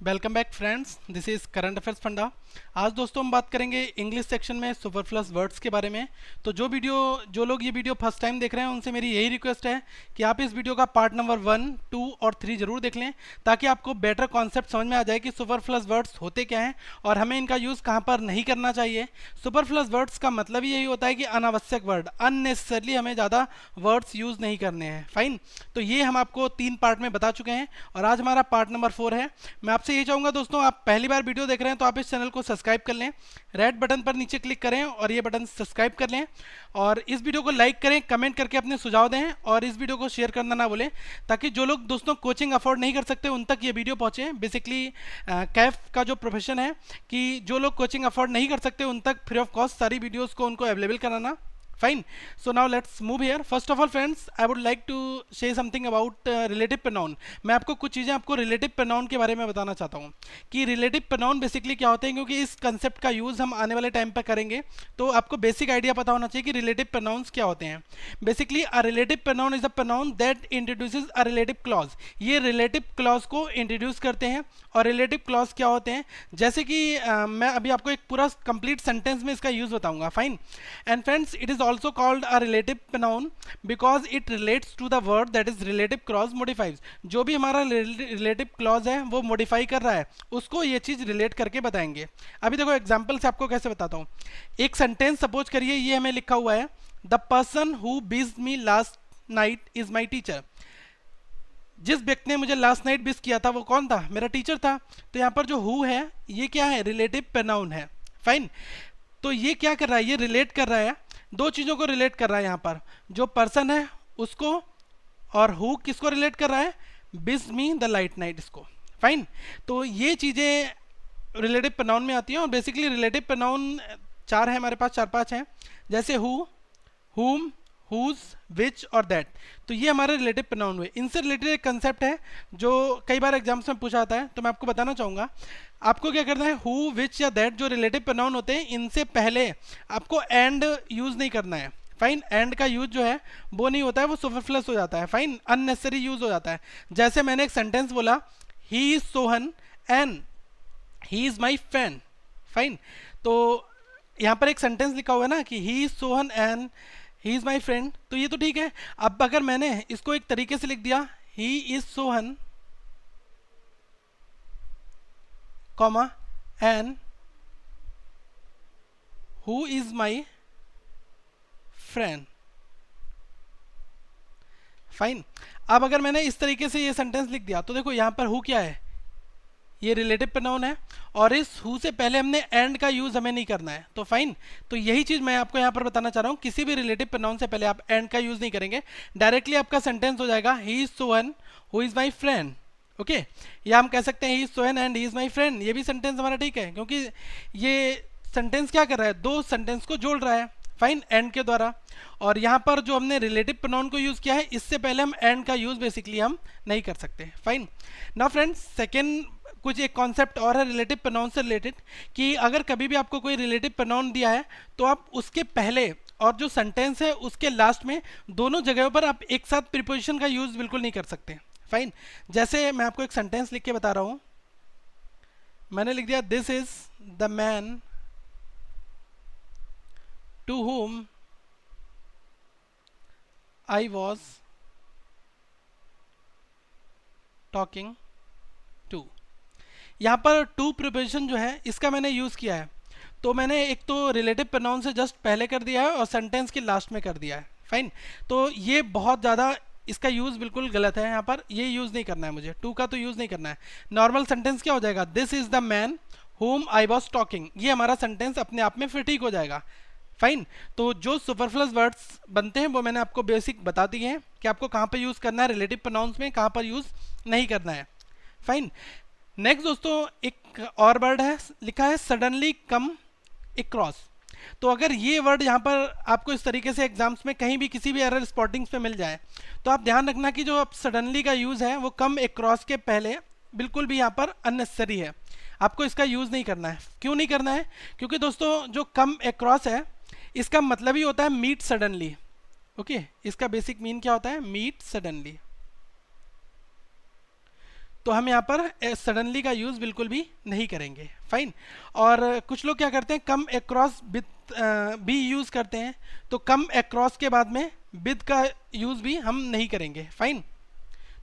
Welcome back friends, this is current affairs funda. आज दोस्तों हम बात करेंगे इंग्लिश सेक्शन में सुपरफ्लस वर्ड्स के बारे में। तो जो लोग ये वीडियो फर्स्ट टाइम देख रहे हैं उनसे मेरी यही रिक्वेस्ट है कि आप इस वीडियो का पार्ट नंबर 1, 2 और 3 जरूर देख लें, ताकि आपको बेटर कॉन्सेप्ट समझ में आ जाए कि सुपरफ्लस वर्ड्स होते क्या हैं और हमें इनका यूज़ कहाँ पर नहीं करना चाहिए। सुपरफ्लस वर्ड्स का मतलब यही होता है कि अनावश्यक वर्ड, अननेसेसरली हमें ज़्यादा वर्ड्स यूज़ नहीं करने हैं। फाइन, तो ये हम आपको 3 पार्ट में बता चुके हैं और आज हमारा पार्ट नंबर 4 है। मैं आपसे ये चाहूँगा दोस्तों, आप पहली बार वीडियो देख रहे हैं तो आप इस चैनल को सब्सक्राइब कर लें, रेड बटन पर नीचे क्लिक करें और ये बटन सब्सक्राइब कर लें, और इस वीडियो को लाइक करें, कमेंट करके अपने सुझाव दें और इस वीडियो को शेयर करना ना भूलें, ताकि जो लोग दोस्तों कोचिंग अफोर्ड नहीं कर सकते उन तक ये वीडियो पहुँचे। बेसिकली कैफ का जो प्रोफेशन है कि जो लोग कोचिंग अफोर्ड नहीं कर सकते उन तक फ्री ऑफ कॉस्ट सारी वीडियोज़ को उनको अवेलेबल कराना। Fine. So now let's move here. First of all, friends, I would like to say something about relative pronoun. मैं आपको कुछ चीज़ें आपको relative pronoun के बारे में बताना चाहता हूँ कि relative pronoun बेसिकली क्या होते हैं, क्योंकि इस कंसेप्ट का यूज़ हम आने वाले टाइम पर करेंगे, तो आपको बेसिक आइडिया पता होना चाहिए कि relative pronouns क्या होते हैं। Basically a relative pronoun is a pronoun that introduces a relative clause. ये relative clause को introduce करते हैं। और relative clause क्या होते हैं, जैसे कि मैं अभी आपको एक पूरा कंप्लीट सेंटेंस में इसका यूज़ बताऊंगा। Fine, and friends, it is also called a relative pronoun because it relates to the word that is relative clause modifies. जो भी हमारा relative clause है वो modify कर रहा है, उसको ये चीज़ relate करके बताएंगे। अभी देखो एग्जाम्पल से आपको कैसे बताता हूँ। एक सेंटेंस सपोज करिए, ये हमें लिखा हुआ है, the person who beat me last night is my teacher. जिस व्यक्ति ने मुझे लास्ट नाइट बिस किया था वो कौन था? मेरा टीचर था। तो यहाँ पर जो हु है ये क्या है? रिलेटिव प्रोनाउन है। फाइन, तो ये क्या कर रहा है? ये रिलेट कर रहा है, दो चीज़ों को रिलेट कर रहा है। यहाँ पर जो पर्सन है उसको, और हु किसको रिलेट कर रहा है? बिस मी द लाइट नाइट इसको। फाइन, तो ये चीज़ें रिलेटिव प्रोनाउन में आती हैं। और बेसिकली रिलेटिव प्रोनाउन 4 है हमारे पास, 4-5 हैं, जैसे हु, हुम, हुज, विच और दैट। तो ये हमारे रिलेटिव प्रोनाउन हुए। इनसे रिलेटेड एक कंसेप्ट है जो कई बार एग्जाम्स में पूछा आता है, तो मैं आपको बताना चाहूँगा। आपको क्या करना है, हु, विच या दैट जो रिलेटिव प्रोनाउन होते हैं इनसे पहले आपको एंड यूज़ नहीं करना है। फाइन, एंड का यूज जो है वो नहीं होता है, वो सुपरफ्लस हो जाता है। फाइन, अननेसेसरी यूज हो जाता है। जैसे मैंने एक सेंटेंस बोला, he is Sohan and he is my friend. Fine, तो यहाँ पर एक सेंटेंस लिखा हुआ है ना कि he is Sohan and he is my friend, तो ये तो ठीक है। अब अगर मैंने इसको एक तरीके से लिख दिया, he is Sohan comma and who is my friend. Fine, अब अगर मैंने इस तरीके से ये सेंटेंस लिख दिया, तो देखो यहाँ पर हु क्या है? ये रिलेटिव प्रोनाउन है, और इस हु से पहले हमने एंड का यूज हमें नहीं करना है। तो फाइन, तो यही चीज मैं आपको यहाँ पर बताना चाह रहा हूँ, किसी भी रिलेटिव प्रोनाउन से पहले आप एंड का यूज नहीं करेंगे, डायरेक्टली आपका सेंटेंस हो जाएगा, he is Sohan who is my friend. Okay, या हम कह सकते हैं he is Sohan and he is my friend, ये भी सेंटेंस हमारा ठीक है, क्योंकि ये सेंटेंस क्या कर रहा है? दो सेंटेंस को जोड़ रहा है। फाइन, एंड के द्वारा। और यहाँ पर जो हमने रिलेटिव प्रोनाउन को यूज़ किया है, इससे पहले हम एंड का यूज़ बेसिकली हम नहीं कर सकते। फाइन, नाउ फ्रेंड्स, सेकेंड कुछ एक कॉन्सेप्ट और है रिलेटिव प्रोनाउन से रिलेटेड, कि अगर कभी भी आपको कोई रिलेटिव प्रोनाउन दिया है तो आप उसके पहले और जो सेंटेंस है उसके लास्ट में, दोनों जगहों पर आप एक साथ प्रीपोजिशन का यूज़ बिल्कुल नहीं कर सकते। फाइन, जैसे मैं आपको एक सेंटेंस लिख के बता रहा हूँ, मैंने लिख दिया, this is the man to whom I was talking to। यहाँ पर टू प्रीपोजिशन जो है इसका मैंने यूज़ किया है, तो मैंने एक तो रिलेटिव प्रोनाउन से जस्ट पहले कर दिया है और सेंटेंस के लास्ट में कर दिया है। फाइन, तो ये बहुत ज़्यादा, इसका यूज़ बिल्कुल गलत है। यहाँ पर ये यूज़ नहीं करना है मुझे, टू का तो यूज़ नहीं करना है। नॉर्मल सेंटेंस क्या हो जाएगा? This is the man whom I was talking, ये हमारा सेंटेंस अपने आप में फिर ठीक हो जाएगा। फाइन, तो जो सुपरफ्लस वर्ड्स बनते हैं वो मैंने आपको बेसिक बता दिए हैं कि आपको कहाँ पे यूज़ करना है रिलेटिव प्रोनाउंस में, कहाँ पर यूज़ नहीं करना है। फाइन, नेक्स्ट दोस्तों एक और वर्ड है, लिखा है सडनली कम अक्रॉस। तो अगर ये वर्ड यहाँ पर आपको इस तरीके से एग्जाम्स में कहीं भी किसी भी एरर स्पॉटिंग्स पे मिल जाए, तो आप ध्यान रखना कि जो आप सडनली का यूज़ है वो कम अक्रॉस के पहले बिल्कुल भी यहाँ पर अननेसेसरी है, आपको इसका यूज़ नहीं करना है। क्यों नहीं करना है? क्योंकि दोस्तों जो कम अक्रॉस है इसका मतलब ही होता है मीट सडनली। ओके, इसका बेसिक मीन क्या होता है? Meet suddenly. तो हम यहाँ पर सडनली का यूज़ बिल्कुल भी नहीं करेंगे। फाइन। और कुछ लोग क्या करते हैं, कम अक्रॉस विथ भी यूज़ करते हैं, तो कम अक्रॉस के बाद में विद का यूज़ भी हम नहीं करेंगे। फाइन।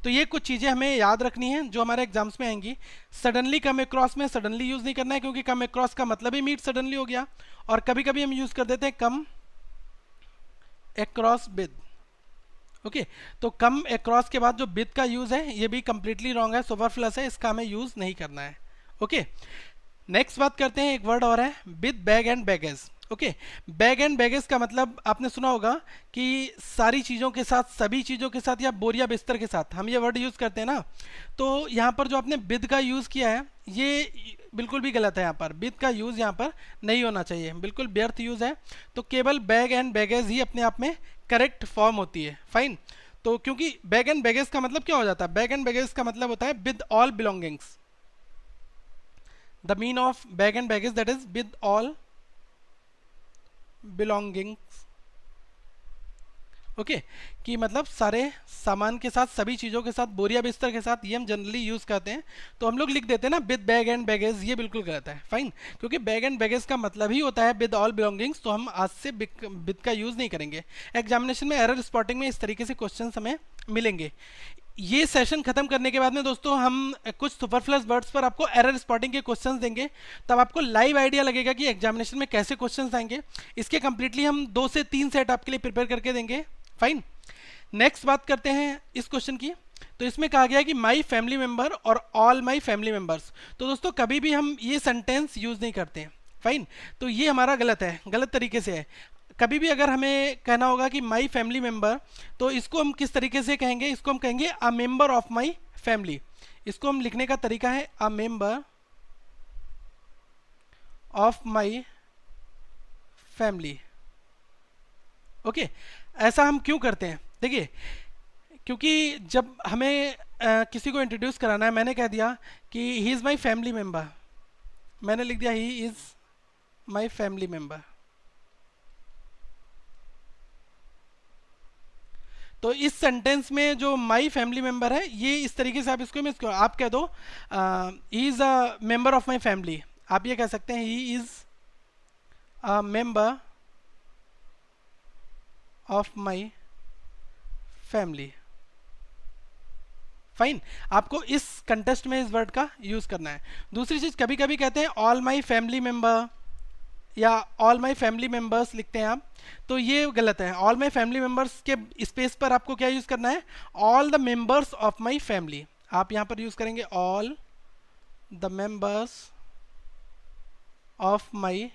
तो ये कुछ चीज़ें हमें याद रखनी है जो हमारे एग्जाम्स में आएंगी। सडनली कम अक्रॉस में सडनली यूज़ नहीं करना है, क्योंकि कम अक्रॉस का मतलब ही मीट सडनली हो गया। और कभी कभी हम यूज़ कर देते हैं कम अक्रॉस विद। ओके, तो कम अक्रॉस के बाद जो विद का यूज़ है ये भी कंप्लीटली रॉन्ग है, सुपरफ्लस है, इसका हमें यूज़ नहीं करना है। ओके, नेक्स्ट बात करते हैं, एक वर्ड और है with bag and baggage. Okay, bag and baggage का मतलब आपने सुना होगा कि सारी चीज़ों के साथ, सभी चीज़ों के साथ, या बोरिया बिस्तर के साथ हम ये वर्ड यूज़ करते हैं ना। तो यहाँ पर जो आपने विद का यूज़ किया है ये बिल्कुल भी गलत है। यहाँ पर विद का यूज़ यहाँ पर नहीं होना चाहिए, बिल्कुल व्यर्थ यूज़ है। तो केवल बैग एंड बैगेज ही अपने आप में करेक्ट फॉर्म होती है। फाइन। तो क्योंकि बैग एंड बैगेज का मतलब क्या हो जाता है, बैग एंड बैगेज का मतलब होता है with all belongings. The mean of bag and baggage that is with all belongings. Okay, कि मतलब सारे सामान के साथ, सभी चीज़ों के साथ, बोरिया बिस्तर के साथ, ये हम जनरली यूज़ करते हैं। तो हम लोग लिख देते हैं ना विद बैग एंड बैगेज, ये बिल्कुल गलत है। फाइन। क्योंकि बैग एंड बैगेज का मतलब ही होता है विद ऑल बिलोंगिंग्स, तो हम आज से विद का यूज़ नहीं करेंगे। एग्जामिनेशन में एरर स्पॉटिंग में इस तरीके से क्वेश्चन हमें मिलेंगे। ये सेशन खत्म करने के बाद में दोस्तों हम कुछ सुपरफ्लस वर्ड्स पर आपको एरर स्पॉटिंग के क्वेश्चंस देंगे, तब आपको लाइव आइडिया लगेगा कि एग्जामिनेशन में कैसे क्वेश्चंस आएंगे। इसके कंप्लीटली हम 2 से 3 सेट आपके लिए प्रिपेयर करके देंगे। फाइन। नेक्स्ट बात करते हैं इस क्वेश्चन की। तो इसमें कहा गया है कि माई फैमिली मेंबर और ऑल माई फैमिली मेंबर्स। तो दोस्तों कभी भी हम ये सेंटेंस यूज नहीं करते हैं। फाइन। तो ये हमारा गलत है, गलत तरीके से है। कभी भी अगर हमें कहना होगा कि माई फैमिली मेंबर, तो इसको हम किस तरीके से कहेंगे, इसको हम कहेंगे a member of my family. इसको हम लिखने का तरीका है a member of my family. Okay, ऐसा हम क्यों करते हैं, देखिए, क्योंकि जब हमें किसी को इंट्रोड्यूस कराना है, मैंने कह दिया कि he is my family member, मैंने लिख दिया he is my family member. तो इस सेंटेंस में जो माई फैमिली मेंबर है, ये इस तरीके से आप इसको आप कह दो he is a member of my family. आप ये कह सकते हैं he is a member of my family. Fine. आपको इस कंटेस्ट में इस वर्ड का यूज करना है। दूसरी चीज, कभी कभी कहते हैं ऑल माई फैमिली मेंबर या ऑल माई फैमिली मेंबर्स लिखते हैं आप, तो ये गलत है। ऑल माई फैमिली मेंबर्स के स्पेस पर आपको क्या यूज करना है, all the members of my family. आप यहां पर यूज करेंगे all the members of my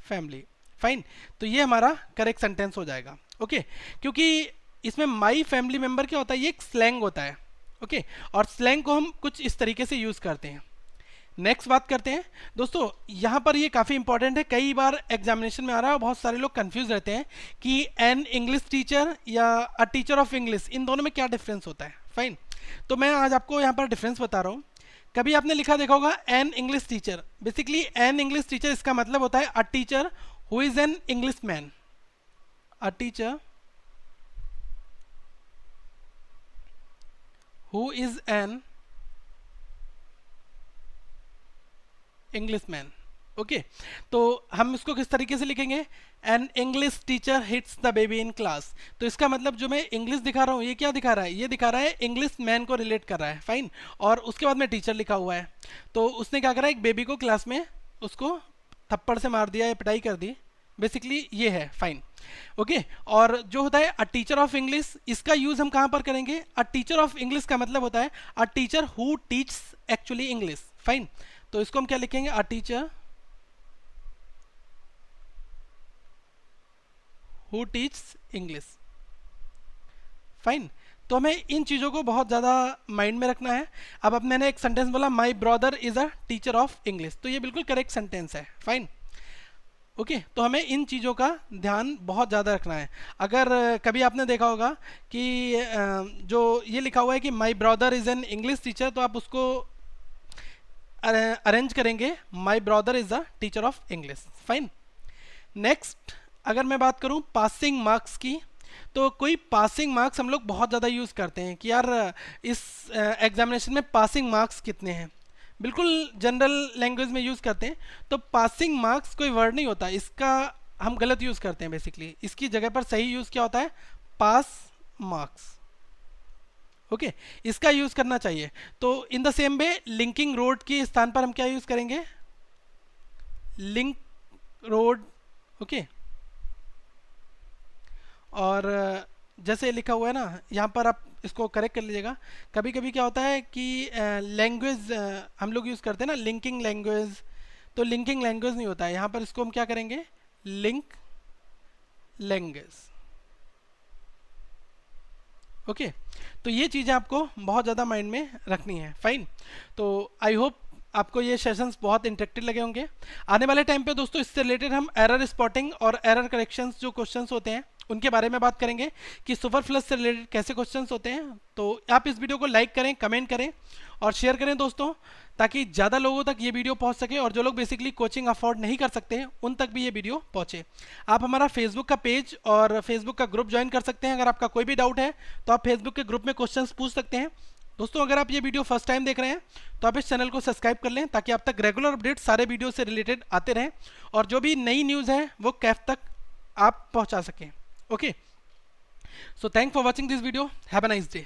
family. Fine. तो ये हमारा करेक्ट सेंटेंस हो जाएगा। ओके, क्योंकि इसमें माई फैमिली मेंबर क्या होता है, ये एक स्लैंग होता है। ओके, और स्लैंग को हम कुछ इस तरीके से यूज करते हैं। नेक्स्ट बात करते हैं दोस्तों, यहाँ पर ये काफ़ी इंपॉर्टेंट है, कई बार एग्जामिनेशन में आ रहा है और बहुत सारे लोग कंफ्यूज रहते हैं कि एन इंग्लिश टीचर या अ टीचर ऑफ इंग्लिश, इन दोनों में क्या डिफरेंस होता है। फाइन। तो मैं आज आपको यहाँ पर डिफरेंस बता रहा हूँ। कभी आपने लिखा देखा होगा an English teacher, basically an English teacher इसका मतलब होता है a teacher who is an English man. A teacher who is an Englishman। Okay, तो हम इसको किस तरीके से लिखेंगे, an English teacher hits the baby in class. तो इसका मतलब जो मैं इंग्लिश दिखा रहा हूँ, ये क्या दिखा रहा है, ये दिखा रहा है इंग्लिश मैन को रिलेट कर रहा है। फाइन। और उसके बाद में टीचर लिखा हुआ है, तो उसने क्या करा, एक बेबी को क्लास में उसको थप्पड़ से मार दिया या पिटाई कर दी, बेसिकली ये है। फाइन। ओके, और जो होता है अ टीचर ऑफ इंग्लिश, इसका यूज हम कहां पर करेंगे, अ टीचर ऑफ इंग्लिश का मतलब होता है a teacher who teaches actually English. Fine. तो इसको हम क्या लिखेंगे, a teacher who teaches English. Fine. तो हमें इन चीज़ों को बहुत ज़्यादा माइंड में रखना है। अब मैंने एक सेंटेंस बोला my brother is a teacher of English, तो ये बिल्कुल करेक्ट सेंटेंस है। फाइन। ओके, तो हमें इन चीज़ों का ध्यान बहुत ज़्यादा रखना है। अगर कभी आपने देखा होगा कि जो ये लिखा हुआ है कि my brother is an English teacher, तो आप उसको अरेंज करेंगे my brother is a teacher of English. Fine. Next, अगर मैं बात करूं पासिंग मार्क्स की, तो कोई पासिंग मार्क्स हम लोग बहुत ज़्यादा यूज़ करते हैं कि यार इस एग्जामिनेशन में पासिंग मार्क्स कितने हैं, बिल्कुल जनरल लैंग्वेज में यूज़ करते हैं। तो पासिंग मार्क्स कोई वर्ड नहीं होता, इसका हम गलत यूज़ करते हैं बेसिकली। इसकी जगह पर सही यूज़ क्या होता है, पास मार्क्स। ओके, इसका यूज़ करना चाहिए। तो in the same way linking road के स्थान पर हम क्या यूज़ करेंगे, लिंक रोड। ओके, और जैसे लिखा हुआ है ना यहाँ पर, आप इसको करेक्ट कर लीजिएगा। कभी कभी क्या होता है कि लैंग्वेज हम लोग यूज़ करते हैं ना लिंकिंग लैंग्वेज, तो लिंकिंग लैंग्वेज नहीं होता है यहाँ पर, इसको हम क्या करेंगे, लिंक लैंग्वेज। ओके, तो ये चीज़ें आपको बहुत ज़्यादा माइंड में रखनी है। फाइन, तो आई होप आपको ये सेशंस बहुत इंटरेक्टिव लगे होंगे। आने वाले टाइम पे दोस्तों इससे रिलेटेड हम एरर स्पॉटिंग और एरर करेक्शंस जो क्वेश्चंस होते हैं उनके बारे में बात करेंगे कि सुपरफ्लस से रिलेटेड कैसे क्वेश्चंस होते हैं। तो आप इस वीडियो को लाइक करें, कमेंट करें और शेयर करें दोस्तों, ताकि ज़्यादा लोगों तक ये वीडियो पहुंच सके और जो लोग बेसिकली कोचिंग अफोर्ड नहीं कर सकते उन तक भी ये वीडियो पहुंचे। आप हमारा फेसबुक का पेज और फेसबुक का ग्रुप ज्वाइन कर सकते हैं। अगर आपका कोई भी डाउट है तो आप फेसबुक के ग्रुप में क्वेश्चंस पूछ सकते हैं। दोस्तों अगर आप ये वीडियो फर्स्ट टाइम देख रहे हैं तो आप इस चैनल को सब्सक्राइब कर लें, ताकि आप तक रेगुलर अपडेट सारे वीडियो से रिलेटेड आते रहें और जो भी नई न्यूज़ है वो कैफ तक आप पहुंचा सकें। Okay, so thank for watching this video, have a nice day.